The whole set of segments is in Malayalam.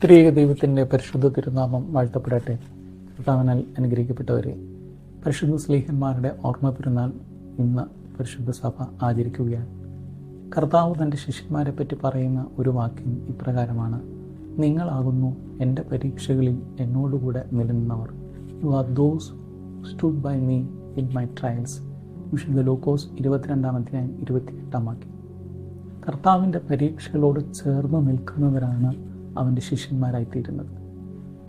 ത്രിയേക ദൈവത്തിൻ്റെ പരിശുദ്ധ തിരുനാമം വാഴ്ത്തപ്പെടട്ടെ. കർത്താവിനാൽ അനുഗ്രഹിക്കപ്പെട്ടവരെ, പരിശുദ്ധ സ്ലീഹന്മാരുടെ ഓർമ്മ പെരുന്നാൾ ഇന്ന് പരിശുദ്ധ സഭ ആചരിക്കുകയാണ്. കർത്താവ് തൻ്റെ ശിഷ്യന്മാരെ പറ്റി പറയുന്ന ഒരു വാക്യം ഇപ്രകാരമാണ്: നിങ്ങളാകുന്നു എൻ്റെ പരീക്ഷകളിൽ എന്നോടുകൂടെ നിലനിന്നവർ. You are those stood by me in my trials. വിശുദ്ധ ലൂക്കോസ് 22-28 വാക്യം. കർത്താവിൻ്റെ പരീക്ഷകളോട് ചേർന്ന് നിൽക്കുന്നവരാണ് അവൻ്റെ ശിഷ്യന്മാരായിത്തീരുന്നത്.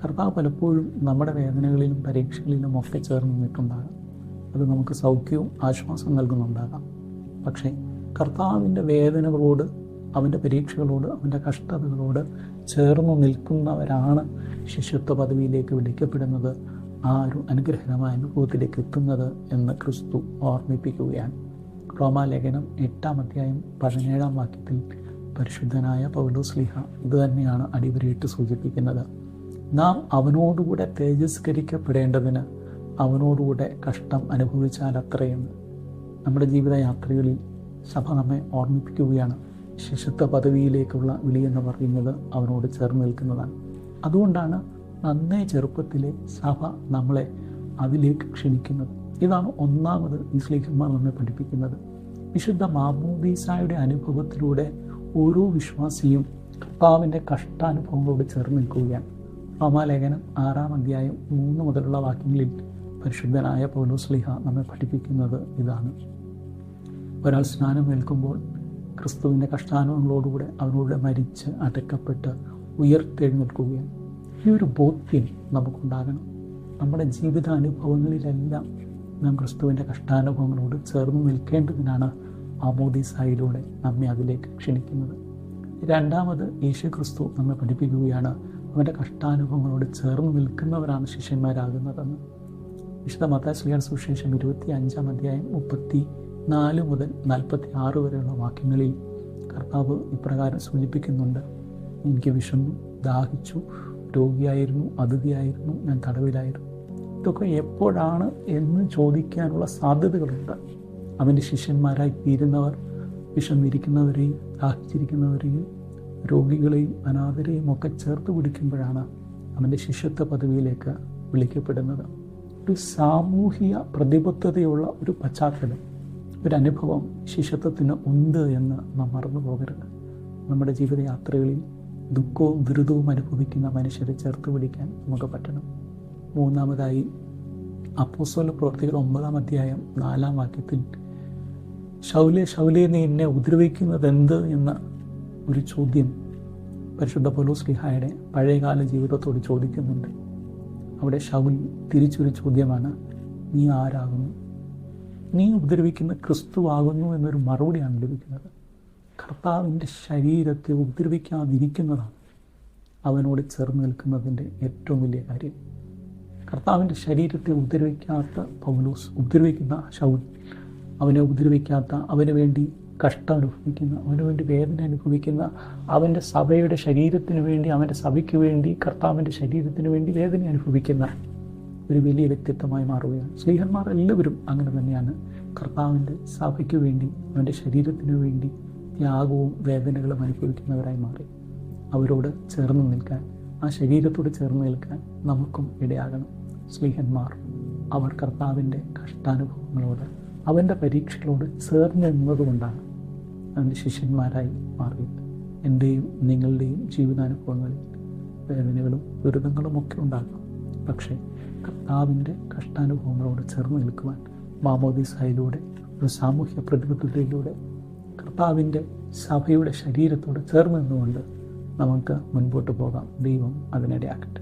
കർത്താവ് പലപ്പോഴും നമ്മുടെ വേദനകളിലും പരീക്ഷകളിലും ഒക്കെ ചേർന്ന് നിന്നിട്ടുണ്ടാകാം. അത് നമുക്ക് സൗഖ്യവും ആശ്വാസവും നൽകുന്നുണ്ടാകാം. പക്ഷേ കർത്താവിൻ്റെ വേദനകളോട്, അവൻ്റെ പരീക്ഷകളോട്, അവൻ്റെ കഷ്ടതകളോട് ചേർന്ന് നിൽക്കുന്നവരാണ് ശിഷ്യത്വ പദവിയിലേക്ക് വിളിക്കപ്പെടുന്നത്, ആ ഒരു അനുഗ്രഹമായ അനുഭവത്തിലേക്ക് എത്തുന്നത് എന്ന് ക്രിസ്തു ഓർമ്മിപ്പിക്കുകയാണ്. റോമാലേഖനം 8-17 വാക്യത്തിൽ പരിശുദ്ധനായ പൗലോസ്ലീഹ ഇത് തന്നെയാണ് അടിവരയിട്ട് സൂചിപ്പിക്കുന്നത്. നാം അവനോടുകൂടെ തേജസ്കരിക്കപ്പെടേണ്ടതിന് അവനോടുകൂടെ കഷ്ടം അനുഭവിച്ചാൽ അത്രയെന്ന്. നമ്മുടെ ജീവിതയാത്രകളിൽ സഭ നമ്മെ ഓർമ്മിപ്പിക്കുകയാണ്. ശിഷ്യത്വ പദവിയിലേക്കുള്ള വിളി എന്ന് പറയുന്നത് അവനോട് ചേർന്ന് നിൽക്കുന്നതാണ്. അതുകൊണ്ടാണ് നന്നേ ചെറുപ്പത്തിലെ സഭ നമ്മളെ അതിലേക്ക് ക്ഷണിക്കുന്നത്. ഇതാണ് ഒന്നാമത് ഈ സ്ലീഹന്മാർ നമ്മെ പഠിപ്പിക്കുന്നത്. വിശുദ്ധ മാമോദീസായുടെ അനുഭവത്തിലൂടെ ഓരോ വിശ്വാസിയും കർത്താവിൻ്റെ കഷ്ടാനുഭവങ്ങളോട് ചേർന്ന് നിൽക്കുകയാണ്. റോമാലേഖനം 6-3 മുതലുള്ള വാക്യങ്ങളിൽ പരിശുദ്ധനായ പൗലോസ്ലീഹ നമ്മെ പഠിപ്പിക്കുന്നത് ഇതാണ്: ഒരാൾ സ്നാനം ഏൽക്കുമ്പോൾ ക്രിസ്തുവിൻ്റെ കഷ്ടാനുഭവങ്ങളോടുകൂടെ അവനോട് മരിച്ച് അടക്കപ്പെട്ട് ഉയർത്തെഴുന്നേൽക്കുകയാണ്. ഈ ഒരു ബോധ്യം നമുക്കുണ്ടാകണം. നമ്മുടെ ജീവിതാനുഭവങ്ങളിലെല്ലാം നാം ക്രിസ്തുവിൻ്റെ കഷ്ടാനുഭവങ്ങളോട് ചേർന്ന് നിൽക്കേണ്ടതിനാണ് മാമോദീസായിലൂടെ നമ്മെ അതിലേക്ക് ക്ഷണിക്കുന്നത്. രണ്ടാമത് യേശു ക്രിസ്തു നമ്മെ പഠിപ്പിക്കുകയാണ് അവൻ്റെ കഷ്ടാനുഭവങ്ങളോട് ചേർന്ന് നിൽക്കുന്നവരാണ് ശിഷ്യന്മാരാകുന്നതെന്ന്. വിശുദ്ധ മത്തായി ശ്ലീഹായുടെ സുവിശേഷം 25-34 മുതൽ 46 വരെയുള്ള വാക്യങ്ങളിൽ കർത്താവ് ഇപ്രകാരം സൂചിപ്പിക്കുന്നുണ്ട്: എനിക്ക് വിശന്നു, ദാഹിച്ചു, രോഗിയായിരുന്നു, അതിഥിയായിരുന്നു, ഞാൻ തടവിലായിരുന്നു. ഇതൊക്കെ എപ്പോഴാണ് എന്ന് ചോദിക്കാനുള്ള സാധ്യതകളുണ്ട്. അവൻ്റെ ശിഷ്യന്മാരായി തീരുന്നവർ വിശന്നിരിക്കുന്നവരെയും ദാഹിച്ചിരിക്കുന്നവരെയും രോഗികളെയും അനാഥരെയും ഒക്കെ ചേർത്ത് പിടിക്കുമ്പോഴാണ് അവൻ്റെ ശിഷ്യത്വ പദവിയിലേക്ക് വിളിക്കപ്പെടുന്നത്. ഒരു സാമൂഹിക പ്രതിബദ്ധതയുള്ള ഒരു പശ്ചാത്തലം, ഒരു അനുഭവം ശിഷ്യത്വത്തിന് ഉണ്ട് എന്ന് നാം മറന്നു പോകരുത്. നമ്മുടെ ജീവിതയാത്രകളിൽ ദുഃഖവും ദുരിതവും അനുഭവിക്കുന്ന മനുഷ്യരെ ചേർത്ത് പിടിക്കാൻ നമുക്ക് പറ്റണം. മൂന്നാമതായി അപ്പോസ്തല പ്രവൃത്തികൾ 9-4 വാക്യത്തിൽ ശൗലേ ശൗലേ നീ എന്നെ ഉപദ്രവിക്കുന്നത് എന്ത് എന്ന ഒരു ചോദ്യം പരിശുദ്ധ പൗലോസ്ലീഹായുടെ പഴയകാല ജീവിതത്തോട് ചോദിക്കുന്നുണ്ട്. അവിടെ ശൗൽ തിരിച്ചൊരു ചോദ്യമാണ്: നീ ആരാകുന്നു? നീ ഉപദ്രവിക്കുന്ന ക്രിസ്തു ആകുന്നു എന്നൊരു മറുപടിയാണ് ലഭിക്കുന്നത്. കർത്താവിൻ്റെ ശരീരത്തെ ഉപദ്രവിക്കാതിരിക്കുന്നതാണ് അവനോട് ചേർന്ന് നിൽക്കുന്നതിൻ്റെ ഏറ്റവും വലിയ കാര്യം. കർത്താവിൻ്റെ ശരീരത്തെ ഉപദ്രവിക്കാത്ത പൗലോസ്, ഉപദ്രവിക്കുന്ന ശൗൽ, അവനെ ഉപദ്രവിക്കാത്ത, അവന് വേണ്ടി കഷ്ടം അനുഭവിക്കുന്ന, അവന് വേണ്ടി വേദന അനുഭവിക്കുന്ന, അവൻ്റെ സഭയുടെ ശരീരത്തിന് വേണ്ടി, അവൻ്റെ സഭയ്ക്ക് വേണ്ടി, കർത്താവിൻ്റെ ശരീരത്തിന് വേണ്ടി വേദന അനുഭവിക്കുന്ന ഒരു വലിയ വ്യക്തിത്വമായി മാറുകയാണ്. സ്ലീഹന്മാർ എല്ലാവരും അങ്ങനെ തന്നെയാണ്. കർത്താവിൻ്റെ സഭയ്ക്ക് വേണ്ടി, അവൻ്റെ ശരീരത്തിന് വേണ്ടി ത്യാഗവും വേദനകളും അനുഭവിക്കുന്നവരായി മാറി. അവരോട് ചേർന്ന് നിൽക്കാൻ, ആ ശരീരത്തോട് ചേർന്ന് നിൽക്കാൻ നമുക്കും ഇടയാകണം. സ്ലീഹന്മാർ അവർ കർത്താവിൻ്റെ കഷ്ടാനുഭവങ്ങളോട്, അവൻ്റെ പരീക്ഷകളോട് ചേർന്ന് നിന്നതുകൊണ്ടാണ് അവൻ്റെ ശിഷ്യന്മാരായി മാറിയത്. എൻ്റെയും നിങ്ങളുടെയും ജീവിതാനുഭവങ്ങളിൽ വേദനകളും ദുരിതങ്ങളും ഒക്കെ ഉണ്ടാകാം. പക്ഷേ കർത്താവിൻ്റെ കഷ്ടാനുഭവങ്ങളോട് ചേർന്ന് നിൽക്കുവാൻ മാമോദീസായിലൂടെ, ഒരു സാമൂഹ്യ പ്രതിബദ്ധതയിലൂടെ, കർത്താവിൻ്റെ സഭയുടെ ശരീരത്തോട് ചേർന്ന് നിന്നുകൊണ്ട് നമുക്ക് മുൻപോട്ട് പോകാം. ദൈവം അതിനിടയാക്കട്ടെ.